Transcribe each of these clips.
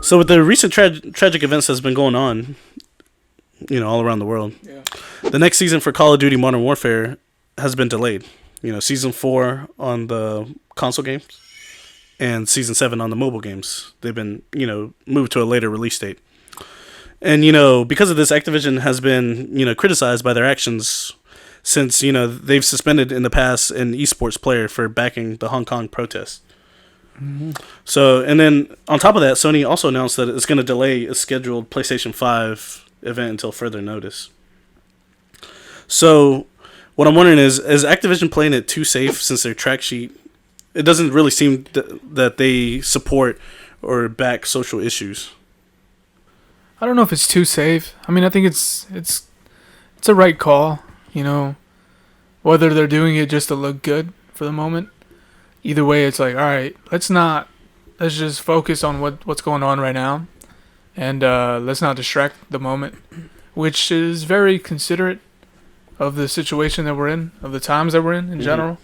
So with the recent tragic events that's been going on, all around the world, the next season for Call of Duty Modern Warfare has been delayed. Season 4 on the console games and Season 7 on the mobile games. They've been, moved to a later release date. And, because of this, Activision has been, criticized by their actions since, they've suspended in the past an esports player for backing the Hong Kong protests. Mm-hmm. So, and then on top of that, Sony also announced that it's going to delay a scheduled PlayStation 5 event until further notice. So, what I'm wondering is Activision playing it too safe since their track sheet? It doesn't really seem that they support or back social issues. I don't know if it's too safe. I mean, I think it's a right call. Whether they're doing it just to look good for the moment. Either way, it's like, all right, let's just focus on what's going on right now, and let's not distract the moment, which is very considerate of the situation that we're in, of the times that we're in general.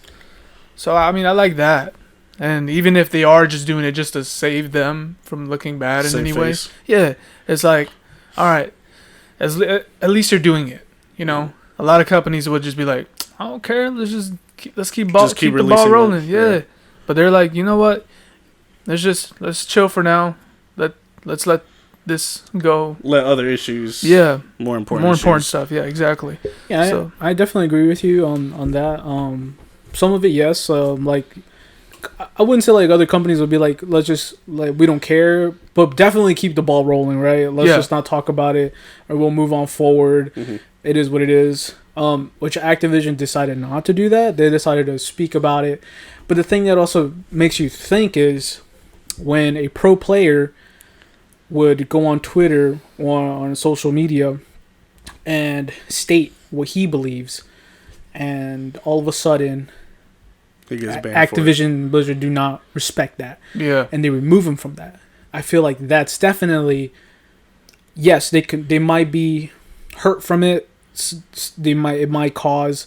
So, I mean, I like that. And even if they are just doing it just to save them from looking bad in any way, yeah, it's like, all right, at least you're doing it. A lot of companies would just be like, I don't care, let's keep the ball rolling. Yeah. But they're like, you know what? Let's chill for now. Let's let this go. Let other issues. Yeah. More important stuff. Yeah, exactly. Yeah, so, I definitely agree with you on that. Some of it, yes. Like, I wouldn't say like other companies would be like, let's just like we don't care, but definitely keep the ball rolling, right? Let's just not talk about it, or we'll move on forward. Mm-hmm. It is what it is. Which Activision decided not to do that. They decided to speak about it. But the thing that also makes you think is when a pro player would go on Twitter or on social media and state what he believes, and all of a sudden he gets banned Activision and Blizzard do not respect that. Yeah. And they remove him from that. I feel like that's definitely, yes, they might be hurt from it. It might cause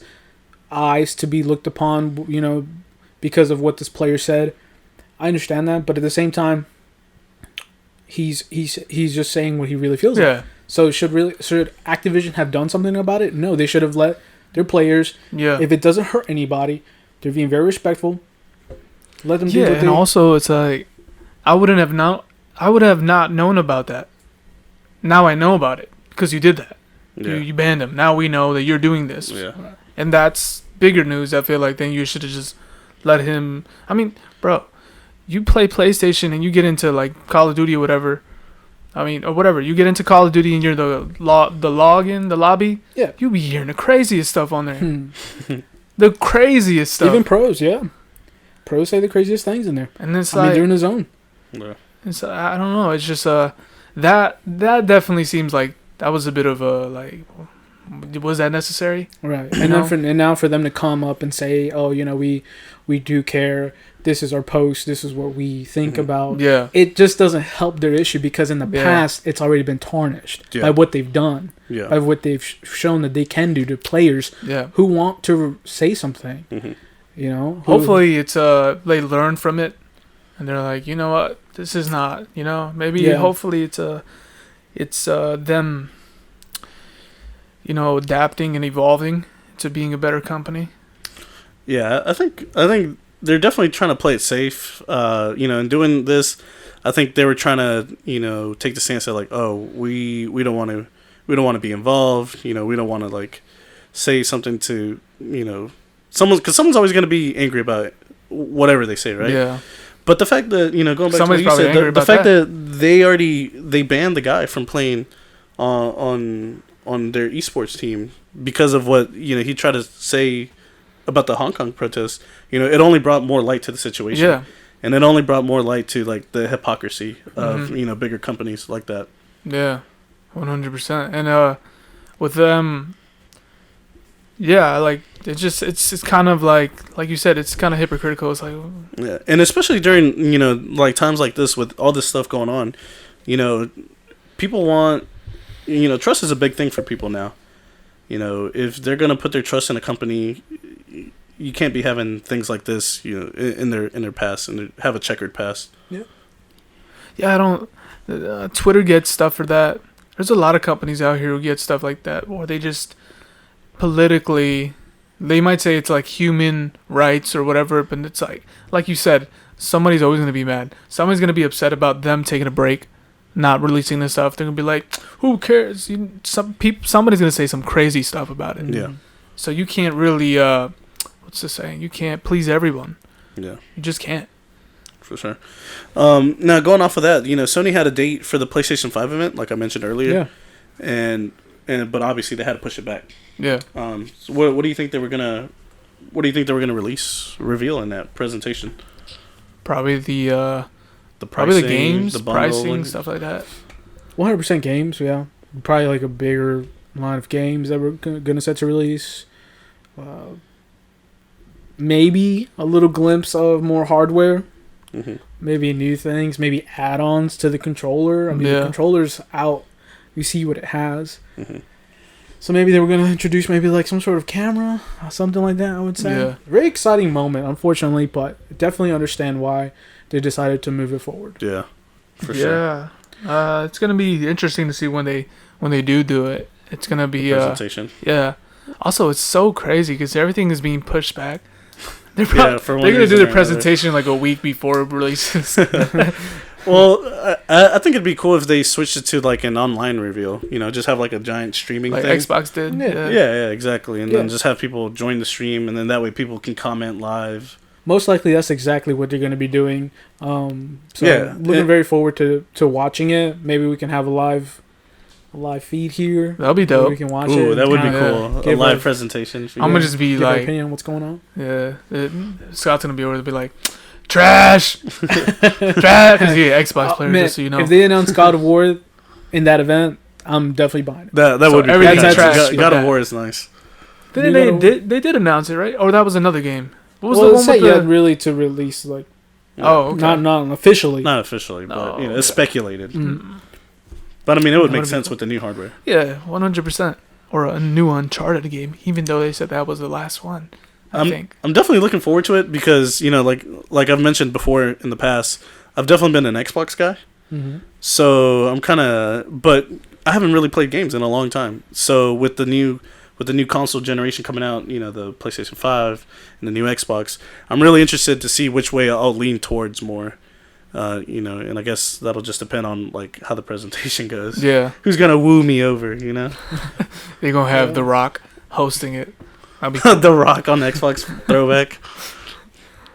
eyes to be looked upon, because of what this player said. I understand that, but at the same time, he's just saying what he really feels like. So should Activision have done something about it? No, they should have let their players. Yeah. If it doesn't hurt anybody, they're being very respectful. Let them do what they. And also it's like I would have not known about that. Now I know about it because you did that. Yeah. You banned him. Now we know that you're doing this. Yeah. And that's bigger news, I feel like, then you should have just let him. I mean, bro, you play PlayStation and you get into like Call of Duty or whatever. I mean, or whatever. You get into Call of Duty and you're the lobby. Yeah. You be hearing the craziest stuff on there. The craziest stuff. Even pros, yeah. Pros say the craziest things in there. And it's they're in the zone. Yeah. It's I don't know. It's just that definitely seems like that was a bit of a like. Was that necessary? Right. And now for them to come up and say, oh, we do care. This is our post. This is what we think about. Yeah. It just doesn't help their issue because in the past, it's already been tarnished by what they've done. Yeah. By what they've shown that they can do to players who want to say something. Mm-hmm. Hopefully it's they learn from it and they're like, you know what? This is not, maybe hopefully it's them adapting and evolving to being a better company. Yeah, I think they're definitely trying to play it safe. In doing this, I think they were trying to, take the stance that like, oh, we don't want to be involved. We don't want to like say something to someone's always going to be angry about whatever they say, right? Yeah. But the fact that going back to what you said, the fact that they banned the guy from playing on their esports team because of what he tried to say about the Hong Kong protests, it only brought more light to the situation. Yeah. And it only brought more light to like the hypocrisy of bigger companies like that. Yeah, 100%. And with them, like it's kind of like you said, it's kind of hypocritical. It's like and especially during like times like this with all this stuff going on, people want. Trust is a big thing for people now. If they're gonna put their trust in a company, you can't be having things like this, in their past and have a checkered past. Yeah. Yeah, I don't. Twitter gets stuff for that. There's a lot of companies out here who get stuff like that, or they just politically, they might say it's like human rights or whatever, but it's like you said, somebody's always gonna be mad. Somebody's gonna be upset about them taking a break, not releasing this stuff. They're gonna be like, "Who cares?" Somebody's gonna say some crazy stuff about it. Yeah. So you can't really, what's the saying? You can't please everyone. Yeah. You just can't. For sure. Now, going off of that, Sony had a date for the PlayStation 5 event, like I mentioned earlier. Yeah. But obviously they had to push it back. Yeah. So what do you think they were gonna reveal in that presentation? Probably the pricing, probably the games, the pricing, stuff like that. 100% games, yeah. Probably like a bigger line of games that we're gonna set to release. Maybe a little glimpse of more hardware. Mm-hmm. Maybe new things. Maybe add-ons to the controller. I mean, the controller's out. You see what it has. Mm-hmm. So maybe they were going to introduce maybe like some sort of camera, something like that, I would say. Yeah. Very exciting moment, unfortunately, but definitely understand why they decided to move it forward. Yeah, for sure. Yeah, it's going to be interesting to see when they do it. It's going to be presentation. Yeah. Also, it's so crazy because everything is being pushed back. They're going to do their presentation like a week before it releases. Well, I think it'd be cool if they switched it to like an online reveal. Just have like a giant streaming like thing. Xbox did. Yeah, exactly. And then just have people join the stream, and then that way people can comment live. Most likely, that's exactly what they're going to be doing. Looking very forward to watching it. Maybe we can have a live feed here. That'll be dope. We can watch it. That would be cool. A live presentation. I'm gonna just be like, opinion on what's going on. Yeah, Scott's gonna be over to be like, trash, trash. Because he's an Xbox player, just so you know. If they announce God of War in that event, I'm definitely buying it. That would be trash. God of War is nice. They did announce it, right? Or that was another game. What was the one with yet really to release like? Oh, okay. Not officially. Not officially, but it's speculated. Mm-hmm. But I mean, it would make sense with the new hardware. Yeah, 100%. Or a new Uncharted game, even though they said that was the last one. I think I'm definitely looking forward to it because like I've mentioned before in the past, I've definitely been an Xbox guy. Mm-hmm. So I'm but I haven't really played games in a long time. So with the new console generation coming out, the PlayStation 5 and the new Xbox, I'm really interested to see which way I'll lean towards more. And I guess that'll just depend on like how the presentation goes. Yeah. Who's gonna woo me over, They're gonna have The Rock hosting it. The Rock on Xbox throwback.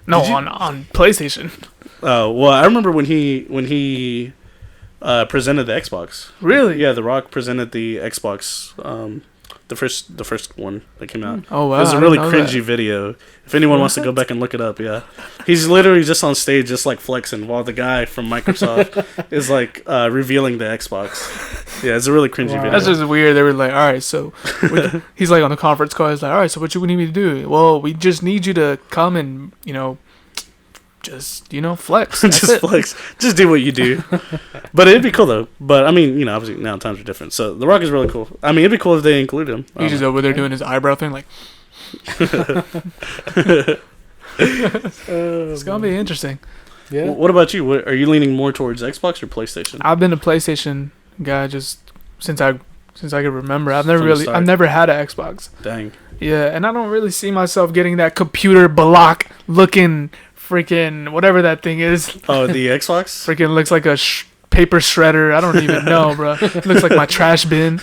No, on PlayStation. Oh well, I remember when he presented the Xbox. Really? Yeah, The Rock presented the Xbox. The first one that came out. Oh wow! It was a really cringy video. If anyone wants to go back and look it up, yeah, he's literally just on stage, just like flexing, while the guy from Microsoft is like revealing the Xbox. Yeah, it's a really cringy video. That's just weird. They were like, "All right, so he's like on the conference call. He's like, all right, so what you need me to do? Well, we just need you to come and just flex. Just flex. Just do what you do. But it'd be cool though. But I mean, obviously now times are different. So The Rock is really cool. I mean, it'd be cool if they included him. He's just over there doing his eyebrow thing, like. It's gonna be interesting. Yeah. What about you? Are you leaning more towards Xbox or PlayStation? I've been a PlayStation guy just since I could remember. I've never had an Xbox. Dang. Yeah, and I don't really see myself getting that computer block looking. Freaking whatever that thing is. Oh, the Xbox? Freaking looks like a paper shredder. I don't even know, bro. It looks like my trash bin.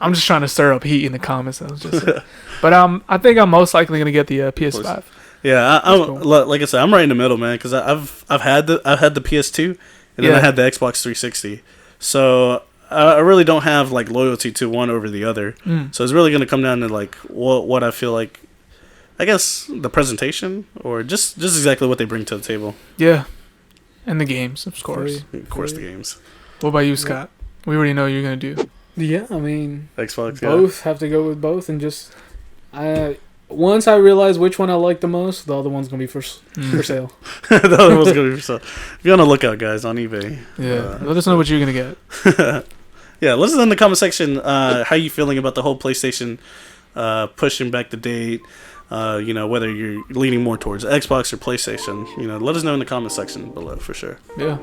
I'm just trying to stir up heat in the comments. But I think I'm most likely gonna get the PS5. Yeah, like I said, I'm right in the middle, man. Because I've had the PS2 and then I had the Xbox 360. So I really don't have like loyalty to one over the other. So it's really gonna come down to like what I feel like. I guess the presentation or just exactly what they bring to the table. Yeah. And the games, of course. Of course, the games. What about you, Scott? We already know what you're going to do. Yeah, I mean... Xbox, both have to go with both and just... once I realize which one I like the most, the other one's going to be for sale. The other one's going to be for sale. Be on the lookout, guys, on eBay. Yeah, let us know what you're going to get. Yeah, let us know in the comment section how you feeling about the whole PlayStation pushing back the date. Whether you're leaning more towards Xbox or PlayStation, let us know in the comment section below for sure. Yeah.